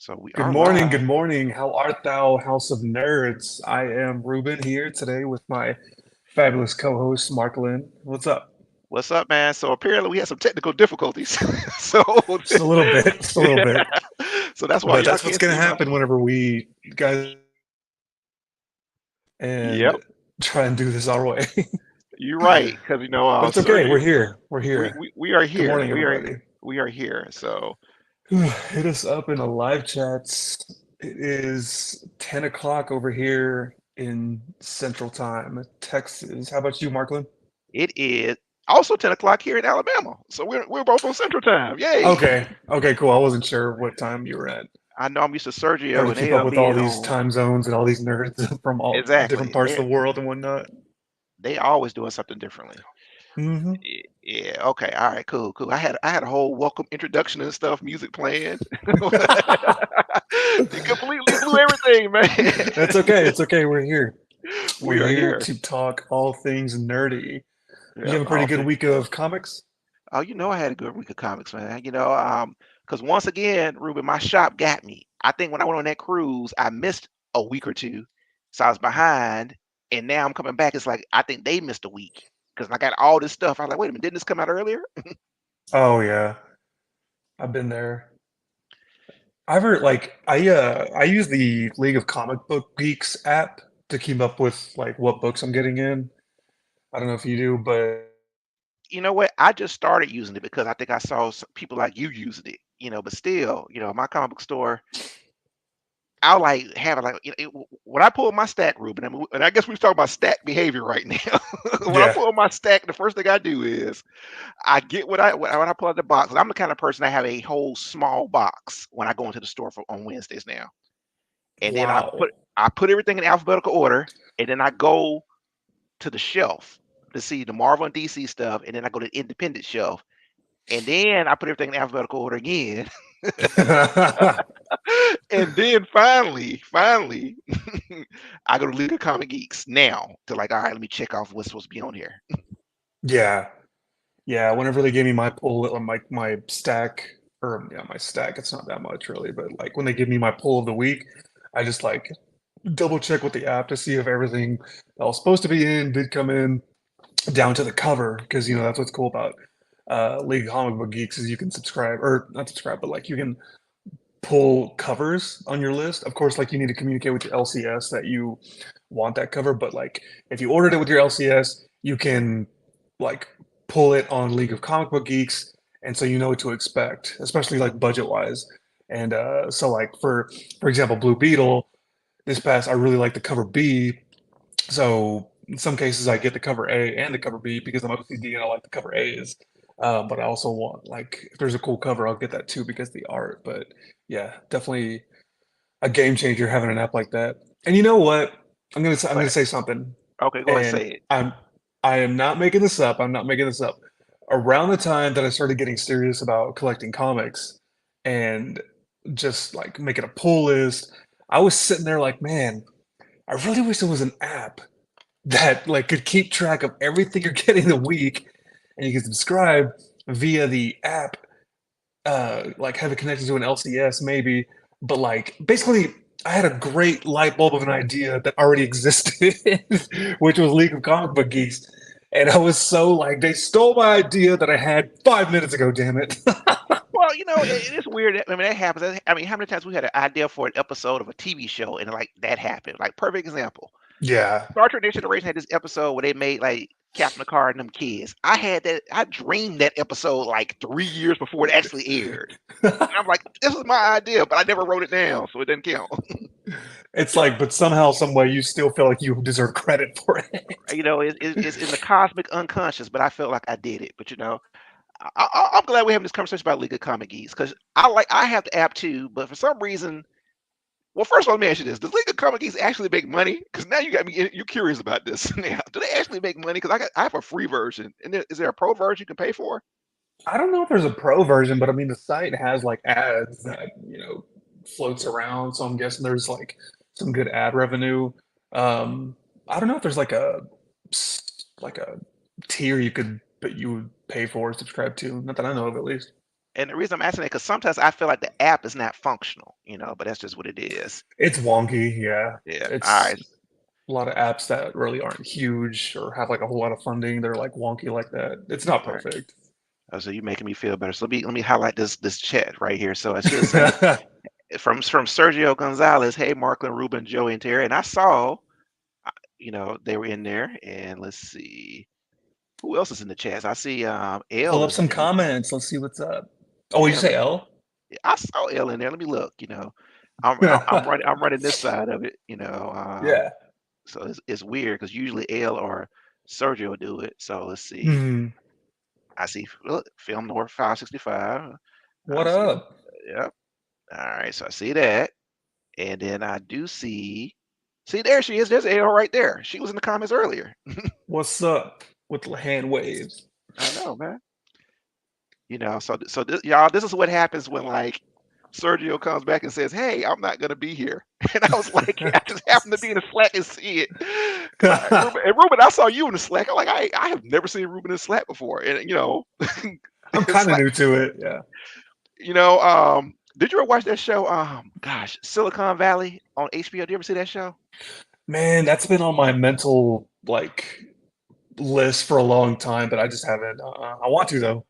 So we Good are morning, good live. morning. How art thou, House of Nerds? I am Ruben here today with my fabulous co-host, Marquelon. What's up? What's up, man? So apparently we had some technical difficulties. So Just a little bit, just a little yeah. bit. So that's why But y'all that's what's can't gonna see my happen whenever we guys Yep, and try and do this our way. you're right. Because But it's okay. Sergio, We're here. We're we, here. we we are Good here. morning, everybody. We are here. So Hit us up in the live chats. It is 10 o'clock over here in Central Time, Texas. How about you, Markland? it is also 10 o'clock here in Alabama. So we're both on Central Time. Yay. Okay. Okay, cool. I wasn't sure what time you were at. I know I'm used to Trying Sergio to and keep up Elle with all being these on. time zones and all these nerds from all different Exactly. parts of the world and whatnot. They always doing something differently. Hmm. Yeah, okay, all right, cool, cool. I had a whole welcome introduction and stuff, music playing. You completely blew everything, man. That's okay. It's okay. We're here. We're We are here here. to talk all things nerdy. Did you Yep, have a pretty all good things. week of comics? Oh, I had a good week of comics, man. Because once again, Ruben, my shop got me. I think when I went on that cruise, I missed a week or two, so I was behind, and now I'm coming back. It's like I think they missed a week because I got all this stuff. I was like, wait a minute, didn't this come out earlier? Oh yeah, I've been there. I've heard I use the League of Comic Book Geeks app to keep up with like what books I'm getting in. I don't know if you do, but You know what? I just started using it because I think I saw people like you using it, but still, my comic book store, I'll like have it like when I pull my stack, Ruben, and I guess we're talking about stack behavior right now. When I yeah. pull my stack, the first thing I do is I get when I pull out the box. I'm the kind of person I have a whole small box when I go into the store on Wednesdays now, and then I Wow. put I put everything in alphabetical order, and then I go to the shelf to see the Marvel and DC stuff, and then I go to the independent shelf. And then I put everything in alphabetical order again. And then finally, I go to League of Comic Geeks now to like, all right, let me check off what's supposed to be on here. Yeah. Yeah, whenever they gave me my pull on my stack, or yeah, my stack, it's not that much really, but like when they give me my pull of the week, I just like double check with the app to see if everything that was supposed to be in did come in down to the cover, because that's what's cool about League of Comic Book Geeks is you can subscribe or not subscribe, but like you can pull covers on your list. Of course, like you need to communicate with your LCS that you want that cover, but like if you ordered it with your LCS, you can like pull it on League of Comic Book Geeks, and so you know what to expect, especially like budget wise. And so like for example, Blue Beetle, this pass I really like the cover B, so in some cases I get the cover A and the cover B because I'm OCD and I like the cover A's. But I also want like if there's a cool cover, I'll get that too because of the art. But yeah, definitely a game changer having an app like that. And you know what? I'm gonna But say something, okay, go ahead and and say it. I am not making this up. I'm not making this up. Around the time that I started getting serious about collecting comics and just like making a pull list, I was sitting there like, man, I really wish there was an app that like could keep track of everything you're getting the week, and you can subscribe via the app, like have it connected to an LCS maybe, but like basically I had a great light bulb of an idea that already existed, which was League of Comic Book Geeks. And I was so like, they stole my idea that I had 5 minutes ago, damn it. Well, it is weird. I mean, that happens. I mean, how many times we had an idea for an episode of a TV show and like that happened? Like perfect example. Yeah. Star Trek: Next Generation had this episode where they made like Captain Picard and them kids. I had that. I dreamed that episode like 3 years before it actually aired. And I'm like, this is my idea, but I never wrote it down, so it didn't count. It's like, but somehow, some way, you still feel like you deserve credit for it. It's in the cosmic unconscious, but I felt like I did it. But I'm glad we're having this conversation about League of Comic Geeks because I have the app too, but for some reason, well, first of all, let me ask you this: does League of Comic Geeks actually make money? Because now you got me you curious about this. Now, do they actually make money? Because I have a free version, and is there a pro version you can pay for? I don't know if there's a pro version, but I mean, the site has like ads that, floats around. So I'm guessing there's like some good ad revenue. Um, I don't know if there's like like a tier you would pay for or subscribe to. Not that I know of, at least. And the reason I'm asking that because sometimes I feel like the app is not functional, but that's just what it is. It's wonky, yeah. Yeah. All It's right. a lot of apps that really aren't huge or have like a whole lot of funding. They're like wonky like that. It's not All right. perfect. Oh, so you're making me feel better. So let me highlight this chat right here. So it should say from Sergio Gonzalez, hey Marquelon, Ruben, Joey, and Terry. And I saw, they were in there. And let's see who else is in the chats. I see Pull L up is some in there. comments. Let's see what's up. Oh, you Yeah, say L? I saw L in there. Let me look. I'm running this side of it. Yeah. So it's weird because usually L or Sergio do it. So let's see. Hmm. I see look, Film North 565. I What see. up? Yep. All right. So I see that. And then I do see there she is. There's L right there. She was in the comments earlier. What's up with the hand waves? I know, man. So this, y'all, this is what happens when like Sergio comes back and says, "Hey, I'm not gonna be here," and I was like, I just happened to be in the Slack and see it, because Ruben, I saw you in the Slack. I'm like, I have never seen Ruben in the Slack before, and I'm it's kind of like, new to it. Yeah. did you ever watch that show? Gosh, Silicon Valley on HBO. Did you ever see that show? Man, that's been on my mental like list for a long time, but I just haven't. I want to though.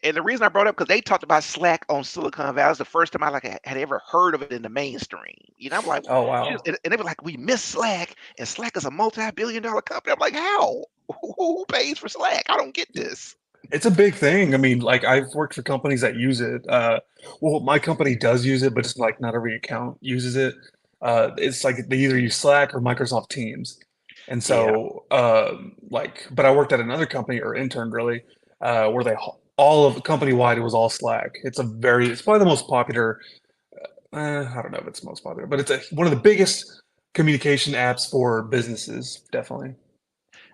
And the reason I brought it up because they talked about Slack on Silicon Valley. It's the first time I like had ever heard of it in the mainstream. I'm like, Oh wow. and they were like, we miss Slack, and Slack is a multi-billion-dollar company. I'm like, how? Who pays for Slack? I don't get this. It's a big thing. I mean, like I've worked for companies that use it. Well, my company does use it, but it's like not every account uses it. It's like they either use Slack or Microsoft Teams. And Yeah, so, but I worked at another company or interned really, where all of company wide, it was all Slack. It's probably the most popular. I don't know if it's the most popular, but it's one of the biggest communication apps for businesses, definitely.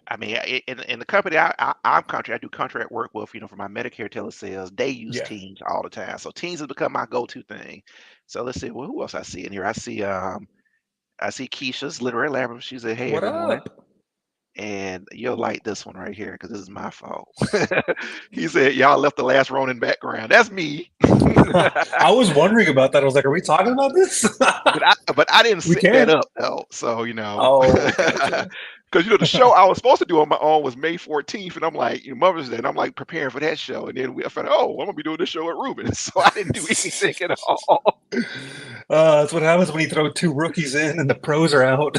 I mean, in the company I do contract work with, for my Medicare telesales. They use Yeah. Teams all the time, so Teams has become my go-to thing. So let's see, well, who else I see in here? I see Keisha's literary lab. She said, "Hey, What everyone." up? And you'll like this one right here because this is my fault. He said, "Y'all left the last Ronin background." That's me, I was wondering about that. I was like, are we talking about this? but I didn't We set that can. up though. So Oh, because gotcha. the show I was supposed to do on my own was May 14th, and I'm like, Mother's Day, and I'm like preparing for that show, and then I found out, oh, I'm gonna be doing this show at Ruben, so I didn't do anything at all. That's what happens when you throw two rookies in and the pros are out.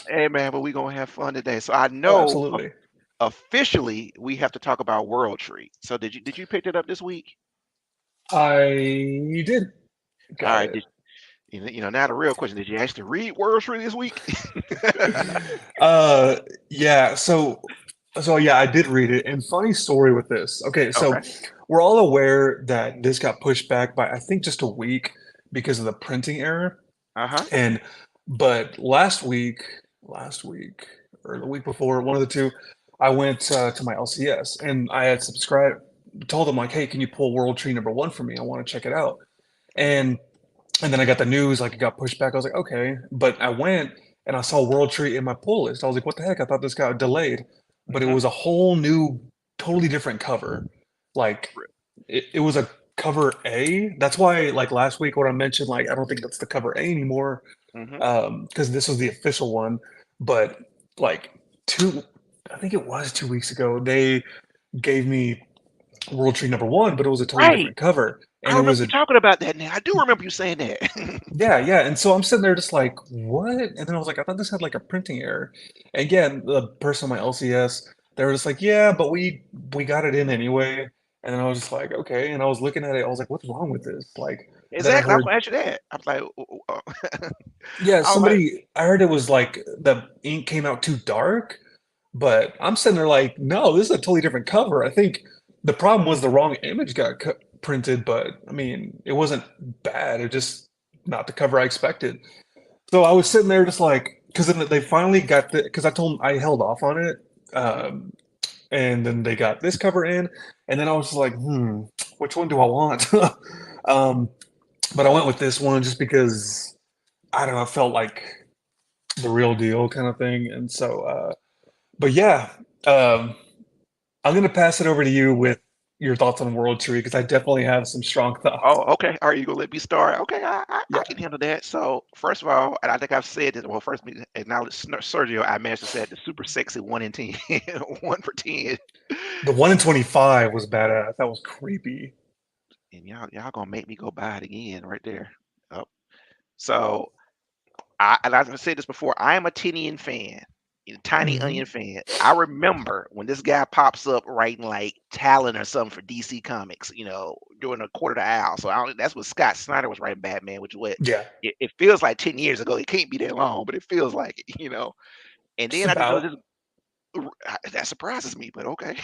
Hey man, but we gonna have fun today. So I Oh, know absolutely. officially we have to talk about World Tree. So did you pick it up this week? I did. All Got right. it. Now the real question: did you actually read World Tree this week? Uh, yeah. So yeah, I did read it. And funny story with this. Okay, so Okay. we're all aware that this got pushed back by I think just a week because of the printing error. Uh-huh. And but last week or the week before, one of the two, I went to my LCS and I had subscribed, told them like, hey, can you pull World Tree number 1 for me? I want to check it out. Mhm. And and then I got the news like it got pushed back. I was like, okay, but I went and I saw World Tree in my pull list. I was like, what the heck? I thought this got delayed, but it Mhm. was a whole new, totally different cover. Like it was a cover A. That's why like last week when I mentioned like I don't think that's the cover A anymore Mhm. because this was the official one. But like I think it was 2 weeks ago, they gave me World Tree number 1, but it was a totally Right. different cover, I and it remember was you a talking about that now. I do remember you saying that. yeah, yeah. And so I'm sitting there just like, what? And then I was like, I thought this had like a printing error. And again, the person on my LCS, they were just like, yeah, but we got it in anyway. And then I was just like, okay. And I was looking at it, I was like, what's wrong with this? Like, then I Exactly. I was heard, gonna ask you that. I was like, yeah, I was like, I heard it was like the ink came out too dark, but I'm sitting there like, no, this is a totally different cover. I think the problem was the wrong image got printed, but I mean, it wasn't bad. It just not the cover I expected. So I was sitting there just like, because then they finally got because I told them I held off on it, mhm. um, and then they got this cover in, and then I was just like, which one do I want? um, but I went with this one just because I don't know, I felt like the real deal kind of thing, and so, but yeah, um, I'm gonna pass it over to you with. your thoughts on World Tree because I definitely have some strong thoughts. Oh, okay. All right, you gonna let me start? Okay, I Yeah. can handle that. So first of all, and I think I've said this. Well, first me acknowledge Sergio. I managed to say the super sexy 1 in 10, 1 for 10, The 1 in 25 was badass. That was creepy. and y'all gonna make me go buy it again right there. Oh, so and I've said this before. I am a Tynion fan, Tiny Hmm. Onion fan. I remember when this guy pops up writing like Talon or something for DC Comics, during a quarter to owl. So that's what Scott Snyder was writing Batman, which is what Yeah. it feels like 10 years ago. It can't be that long, but it feels like it. And Just then I just about. noticed that surprises me, but okay.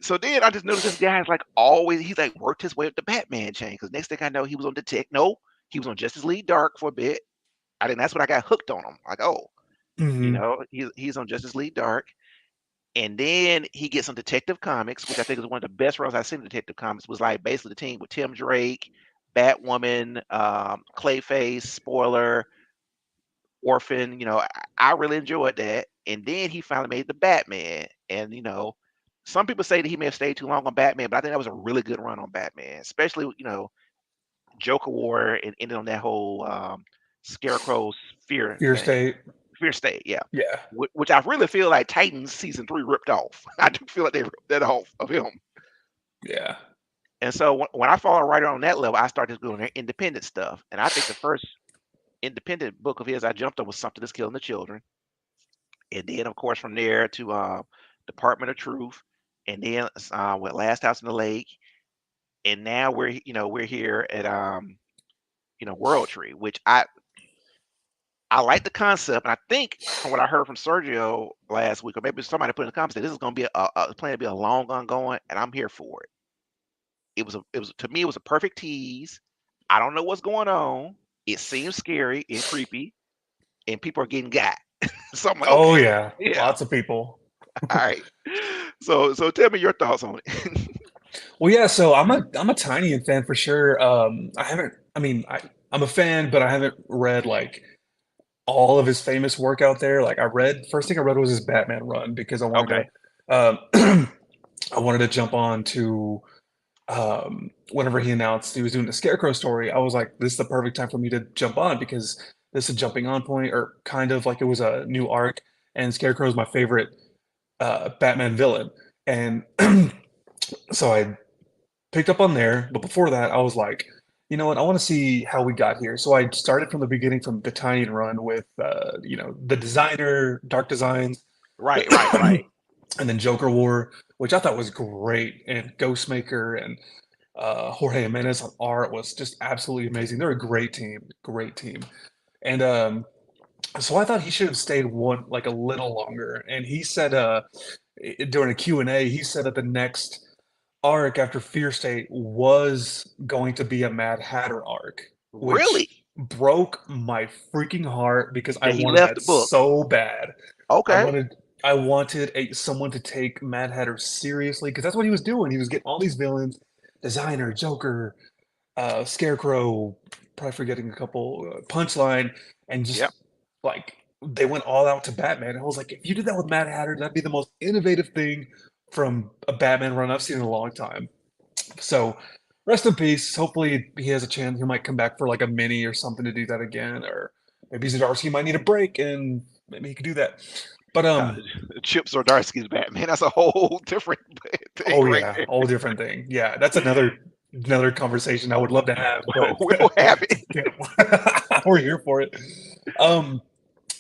So then I just noticed this guy's like always he's like worked his way up the Batman chain because next thing I know he was on Detect. No, he was on Justice League Dark for a bit. I think that's when I got hooked on him. Like, oh, Hmm. he's on Justice League Dark, and then he gets on Detective Comics, which I think is one of the best runs I've seen in Detective Comics. Was like basically the team with Tim Drake, Batwoman, Clayface, Spoiler, Orphan. I really enjoyed that. And then he finally made the Batman, and some people say that he may have stayed too long on Batman, but I think that was a really good run on Batman, especially Joker War and ended on that whole Scarecrow Fear Fear thing. State. Fear State, yeah. Yeah. Which I really feel like Titans season 3 ripped off. I do feel like they ripped that off of him. Yeah. And so when I follow a writer on that level, I started doing their independent stuff. And I think the first independent book of his I jumped on was Something That's Killing the Children. And then, of course, from there to Department of Truth. And then with Last House in the Lake. And now we're here at World Tree, which I like the concept, and I think from what I heard from Sergio last week, or maybe somebody put in the comments that this is going to be a plan to be a long ongoing, and I'm here for it. It was to me, it was a perfect tease. I don't know what's going on. It seems scary and creepy, and people are getting got. So I'm like, Oh okay, yeah. yeah, Lots of people. all right. So tell me your thoughts on it. Well, yeah, so I'm a Tynion fan for sure. I haven't I mean, I'm a fan, but I haven't read like all of his famous work out there. Like I read first thing I read was his Batman run because I wanted Okay, I wanted to jump on to whenever he announced he was doing the Scarecrow story, I was like, this is the perfect time for me to jump on because this is a jumping on point, or kind of like it was a new arc, and Scarecrow is my favorite Batman villain. And so I picked up on there, but before that, I was like, you know what, I want to see how we got here. So I started from the beginning from the Tiny Run with, the designer, Dark Designs, right, right, right. and then Joker War, which I thought was great, and Ghostmaker and Jorge Jimenez on art was just absolutely amazing. They're a great team, great team. And so I thought he should have stayed one like a little longer. And he said during a Q&A, he said that the next arc after Fear State was going to be a Mad Hatter arc, which Really? broke my freaking heart because I That he wanted left that the book? so bad. I Okay. wanted I wanted someone to take Mad Hatter seriously because that's what he was doing. He was getting all these villains, Designer, Joker, Scarecrow, probably forgetting a couple, Punchline, and Yep. just like they went all out to Batman. And I was like, if you did that with Mad Hatter, that'd be the most innovative thing from a Batman run I've seen in a long time. So rest in peace. Hopefully he has a chance. He might come back for like a mini or something to do that again, or maybe Zdarsky might need a break and maybe he could do that. But Uh, Chip Zdarsky's Batman. That's a whole different thing oh right yeah, there. whole different thing. Yeah, that's another conversation I would love to have, but We'll have it. yeah, we're here for it. Um,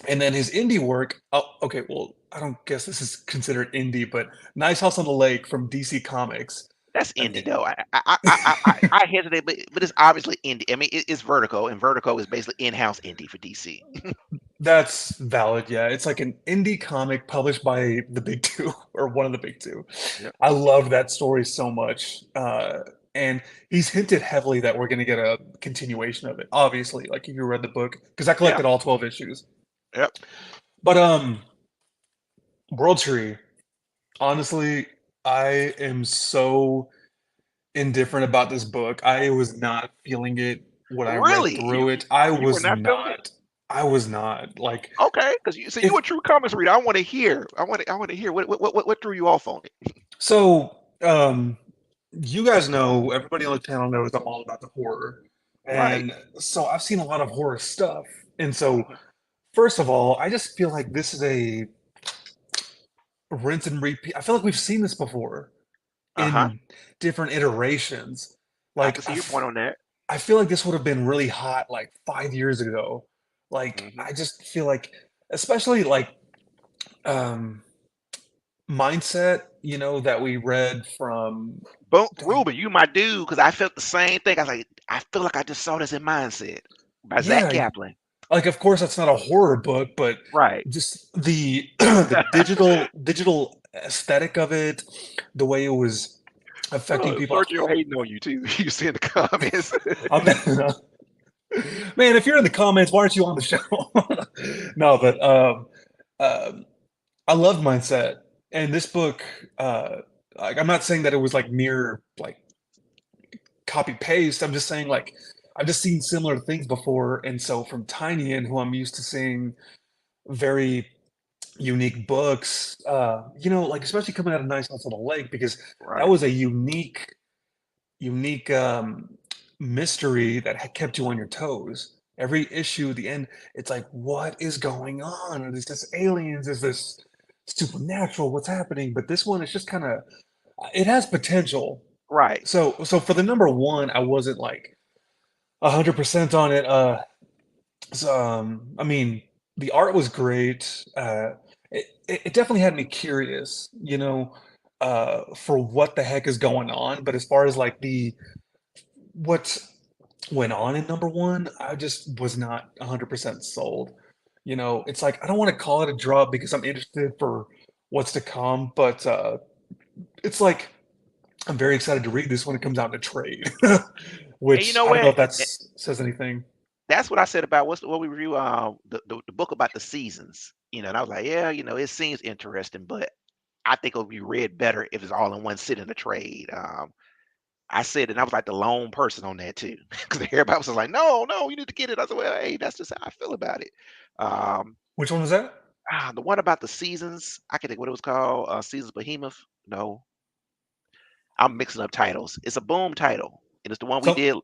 and then his indie work. Oh, okay. Well, I don't guess this is considered indie, but Nice House on the Lake from DC Comics. That's An indie though. I hesitate, but it's obviously indie. I mean, it's Vertigo, and Vertigo is basically in-house indie for DC. That's valid, yeah. It's like an indie comic published by the big two or one of the big two. Yep. I love that story so much. And he's hinted heavily that we're going to get a continuation of it. Obviously, like if you read the book, because I Yeah. collected all 12 issues. Yep. But World Tree, honestly, I am so indifferent about this book. I was not feeling it when I read Really? through it. I You were was not feeling it? not. I was not. Like Okay, because you if a true comics reader. I want to hear. I want to hear what threw you off on it. so. you guys know, everybody on the channel knows I'm all about the horror. Right. And so I've seen a lot of horror stuff. And so, Mhm. first of all, I just feel like this is a rinse and repeat. I feel like we've seen this before Uh-huh. in different iterations. I can Like, see your point on that. I feel like this would have been really hot like 5 years ago. Like, Hmm. I just feel like, especially like, um, mindset, that we read from. But Dang, Ruben, you my dude, because I felt the same thing. I was like, I feel like I just saw this in Mindset by Zach yeah, Kaplan. like of course that's not a horror book, but Right. just the the digital aesthetic of it, the way it was affecting people. Sergio hating on you too. You see in the comments. I'm, man, if you're in the comments, why aren't you on the show? No, but um, I love mindset, and this book. Like, I'm not saying that it was like mere like copy paste. I'm just saying like I've just seen similar things before, and so from Tynion, who I'm used to seeing very unique books, like especially coming out of Nice House on the Lake, because that Right. was a unique mystery that had kept you on your toes. Every issue, the end, it's like, what is going on? Is this aliens? Is this supernatural? What's happening? But this one is just kind of, it has potential. Right. So for the number one, I wasn't like 100% on it. I mean, the art was great. It definitely had me curious, for what the heck is going on. But as far as like what went on in number one, I just was not 100% sold. It's like I don't want to call it a drop because I'm interested for what's to come, but it's like I'm very excited to read this when it comes out in a trade, And you which know I don't know what? if that says anything. That's what I said about what we review the book about the seasons. And I was like, yeah, it seems interesting, but I think it'll be read better if it's all in one sit in a trade. I said, and I was like the lone person on that too, because everybody was just like, no, no, you need to get it. I said, well, hey, that's just how I feel about it. Um, Which one was that? the one about the seasons, I can think what it was called, Seasons Behemoth. No, I'm mixing up titles. It's a Boom title, and it's the one we So did.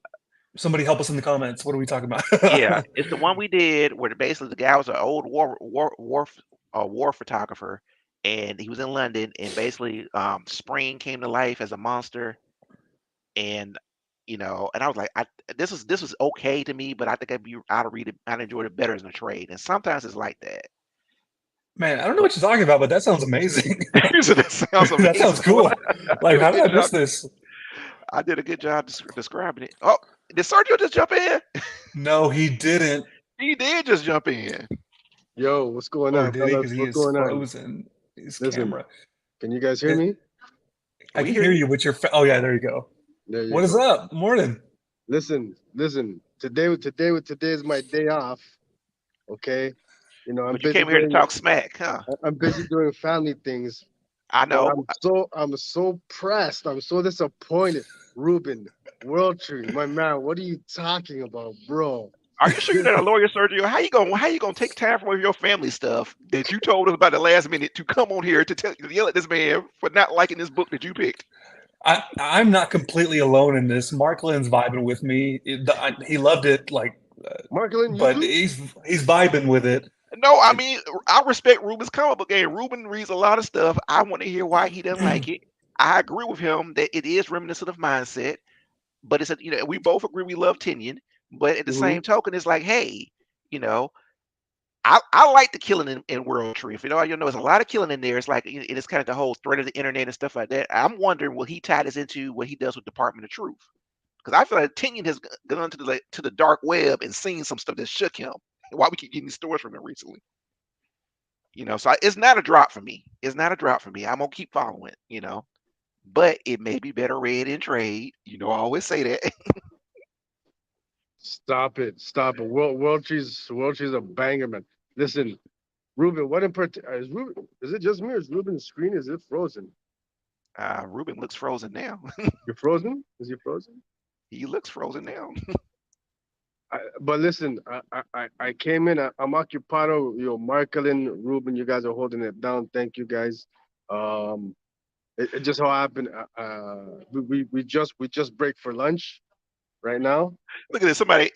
somebody help us in the comments. What are we talking Yeah, about? it's the one we did where basically the guy was an old war photographer, and he was in London, and basically spring came to life as a monster, and and I was like, this was okay to me, but I think I'd read it, I'd enjoy it better as a trade, and sometimes it's like that. Man, I don't know But what you're talking about, but that sounds amazing. so that sounds That amazing. sounds cool. I Like, did a how did good I miss job. this? I did a good job describing it. Oh, did Sergio just jump in? No, he didn't. He did just jump in. Yo, what's going Or on, did he? fellas? Because he What's is going on? frozen. His Listen, camera. can you guys hear It, me? I We can hear hear you. you, but oh yeah, there you go. There you What is go. up? Morning. Listen. Today is my day off. Okay, I'm But you busy came here to doing talk smack, huh? I'm busy doing family things, I but know. I'm so pressed. I'm so disappointed. Ruben, World Tree, my man, what are you talking about, bro? Are you sure you're This, not a lawyer, Sergio? How you gonna take time from your family stuff that you told us about the last minute to come on here to yell at this man for not liking this book that you picked? I'm not completely alone in this. Marklin's vibing with me. He loved it, like, Markelin, you but too? he's vibing with it. No, I And mean I respect Ruben's comic book game. Ruben reads a lot of stuff. I want to hear why he doesn't like it. I agree with him that it is reminiscent of Mindset, but we both agree we love Tinian. But at the Hmm. same token, it's like, hey, you know, I like the killing in World Tree. If there's a lot of killing in there. It's like it is kind of the whole threat of the internet and stuff like that. I'm wondering will he tie this into what he does with Department of Truth? Because I feel like Tinian has gone to the dark web and seen some stuff that shook him. Why we keep getting these stories from him recently? So it's not a drop for me. It's not a drop for me. I'm gonna keep following it. But it may be better read in trade. I always say that. Stop it. World Tree's a banger, man. Listen, Ruben, what in particular is Ruben? Is it just me or is Ruben's screen? Is it frozen? Ruben looks frozen now. You're frozen? Is he frozen? He looks frozen now. But listen, I came in. I'm occupado. Markelin, Ruben, you guys are holding it down. Thank you guys. Um, It just so happened. We just break for lunch right now. Look at this. Somebody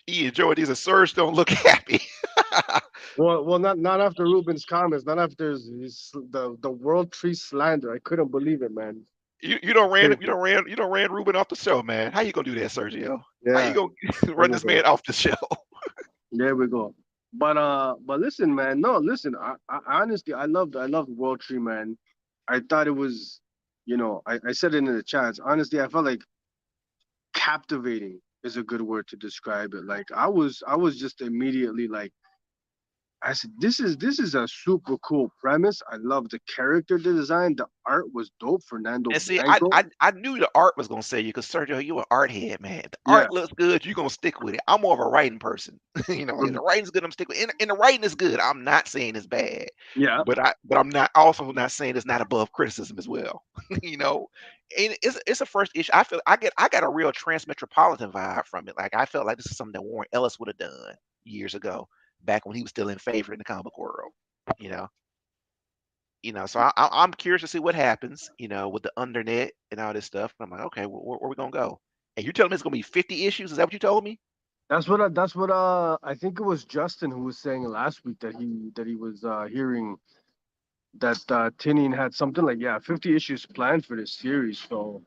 he enjoyed these. And Surge don't look happy. Well, not after Ruben's comments, not after the World Tree slander. I couldn't believe it, man. You don't ran Crazy. you don't ran Ruben off the show, man. How you gonna do that, Sergio? How you Yeah, gonna there run we this go. man off the show? There we go. But listen, man. No, listen. I honestly, I loved World Tree, man. I thought it was, I said it in the chats. Honestly, I felt like captivating is a good word to describe it. Like I was just immediately like, I said, this is a super cool premise. I love the character design. The art was dope. Fernando And see, Blanco. I knew the art was gonna save you because Sergio, you an art head, man. The Yeah. art looks good, you're gonna stick with it. I'm more of a writing person. If Mhm. the writing's good, I'm sticking with it. And the writing is good. I'm not saying it's bad. Yeah. But I'm not also not saying it's not above criticism as well. you know. And it's a first issue. I got a real Transmetropolitan vibe from it. Like I felt like this is something that Warren Ellis would have done years ago, back when he was still in favor in the comic world. You know. So I'm curious to see what happens, with the undernet and all this stuff. I'm like, okay, where we gonna go? And you telling me it's gonna be 50 issues? Is that what you told me? That's what I think it was Justin who was saying last week that he was hearing that Tynion had something like, yeah, 50 issues planned for this series. So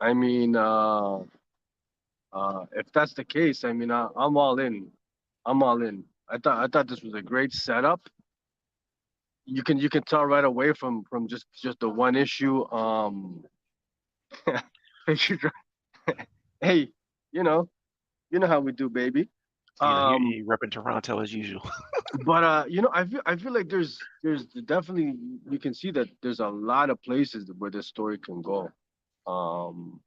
I mean, if that's the case, I mean, I'm all in. I'm all in. I thought this was a great setup. You can tell right away from just the one issue. Hey, you know you know how we do, baby. Um, You repping Toronto as usual. but I feel like there's definitely, you can see that there's a lot of places where this story can go. Um,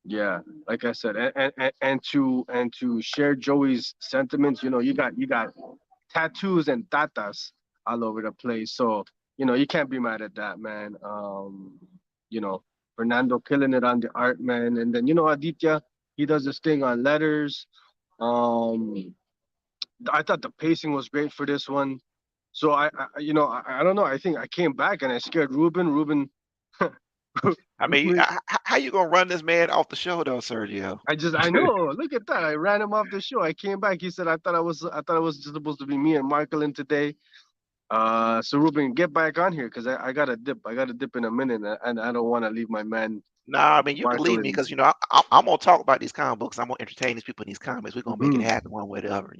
yeah, like I said, and to share Joey's sentiments, you got tattoos and tatas all over the place. So, you can't be mad at that, man. You know, Fernando killing it on the art, man. And then, Aditya, he does this thing on letters. Um, I thought the pacing was great for this one. So I don't know. I think I came back and I scared Ruben. I mean, Ruben, how you gonna run this man off the show though, Sergio? I know. Look at that. I ran him off the show. I came back. He said I thought it was just supposed to be me and Marquelon today. So Ruben, get back on here because I got to dip. I got to dip in a minute, and I don't want to leave my man Nah, I mean you can leave me Marquelon. because I'm gonna talk about these comic books. I'm gonna entertain these people in these comics. We're gonna make it Mhm. happen one way or the other.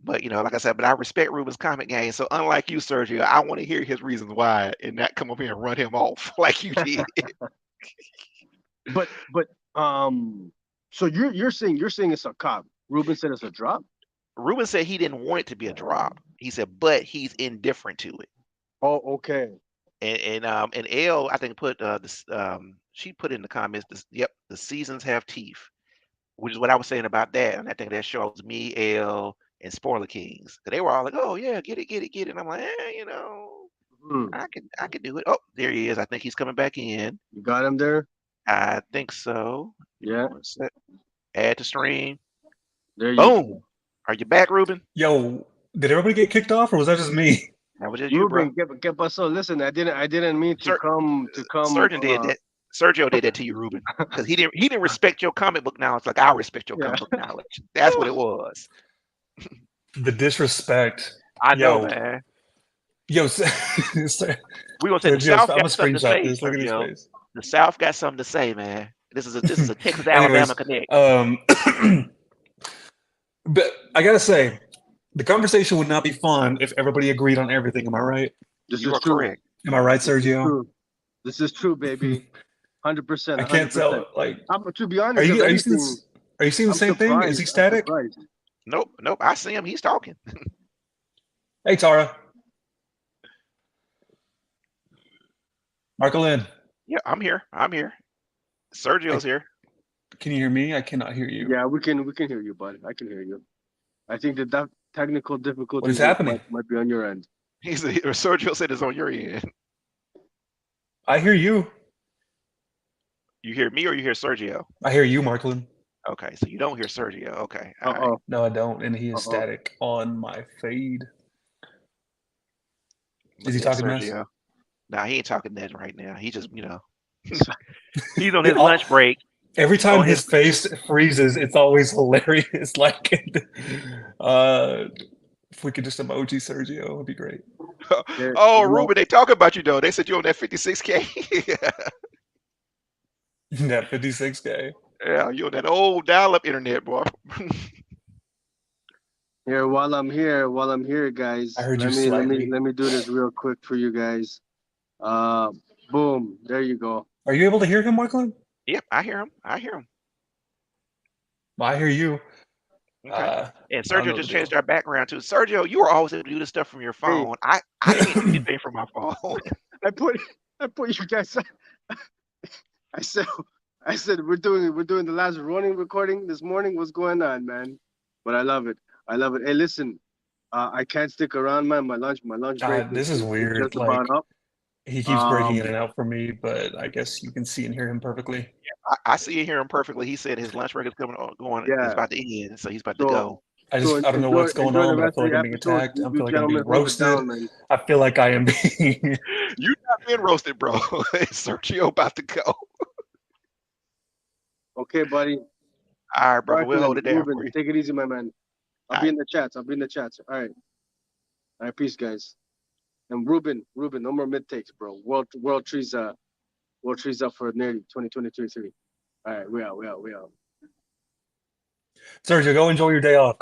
But like I said, but I respect Ruben's comic game. So unlike you, Sergio, I want to hear his reasons why and not come up here and run him off like you did. But so you're saying it's a cop. Ruben said it's a drop. Ruben said he didn't want it to be a drop. He said, but he's indifferent to it. Oh, okay. And Elle, I think put this she put in the comments this, yep, the seasons have teeth, which is what I was saying about that. And I think that shows me, Elle, and Spoiler Kings. 'Cause they were all like, oh yeah, get it, get it, get it. And I'm like, Hmm. I could do it. Oh, there he is. I think he's coming back in. You got him there. I think so. Give me Yeah. one sec. Add to stream. There you Boom. go. Are you back, Ruben? Yo, did everybody get kicked off, or was that just me? That was just you, bro. Ruben, get pasó. Listen, I didn't mean to Sir, come. Surgeon did that. Sergio did that to you, Ruben, because he didn't respect your comic book knowledge like I respect your Yeah. comic book knowledge. That's what it was. The disrespect. I know, Yo, man. yo, We gonna say the Sergio, South I'm gonna got something to screenshot say, this. Look at his Sergio. face. The South got something to say, man. This is a Texas Alabama Anyways, connect. but I gotta say, the conversation would not be fun if everybody agreed on everything. Am I right? This You is are true. correct. Am I right, This is Sergio? true. This is true, baby. 100%. I can't tell. 100%. Like, To be are honest, if you seeing anything, this? Are you seeing the I'm same thing? Is surprised. he I'm static? surprised. Nope. I see him. He's talking. Hey, Tara, Marquelin, Yeah, I'm here. Sergio's here. can you hear me? I cannot hear you. Yeah, we can hear you, bud. I can hear you. I think that technical What is difficulties happening? might be on your end. Sergio said it's on your end. I hear you. You hear me or you hear Sergio? I hear you, Marquelin. Okay, so you don't hear Sergio. Okay, Uh all right. oh. No, I don't, and he Uh is oh. static on my fade. Is Look he at that talking mess? Sergio. Nah, he ain't talking nothing right now. He just, he's on Yeah, his lunch break. every time On his his face freezes, it's always hilarious. Like, if we could just emoji Sergio, it'd be great. Oh, You know, Ruben, they talk about you though. They said you on that 56K. That 56K. Yeah, you on that old dial-up internet, boy. here while I'm here, guys. I heard Let you me slightly. do this real quick for you guys. Uh, boom, there you go. Are you able to hear him, Marquelon? Yep, I hear him. I hear him. I hear you. Okay. And I don't Sergio know the just deal. changed our background too. Sergio, you were always able to do this stuff from your Hey, phone. I can't do anything from my phone. I put you guys. I said we're doing the last running recording this morning. What's going on, man? But I love it. I love it. Hey, listen, I can't stick around, man. My lunch break This is is weird. just about Like, up. he keeps breaking in Um, and out for me, but I guess you can see and hear him perfectly. I see and hear him perfectly. He said his lunch break is going is yeah. about to end, so he's about to So go. I don't know what's going enjoy the on, but I rest feel of like the I'm being episode. attacked. I You feel like I'm being gentlemen hold it roasted. down, man. I feel like I am being. You're not being roasted, bro. Sergio about to go. Okay, buddy. All right, brother. We'll hold Marquelin, it down for Ruben, you. take it easy, my man. I'll All be right. in the chats. All right. All right. Peace, guys. And Ruben, no more mid takes, bro. World trees up for nearly 2023. All right, we out. Sergio, go enjoy your day off.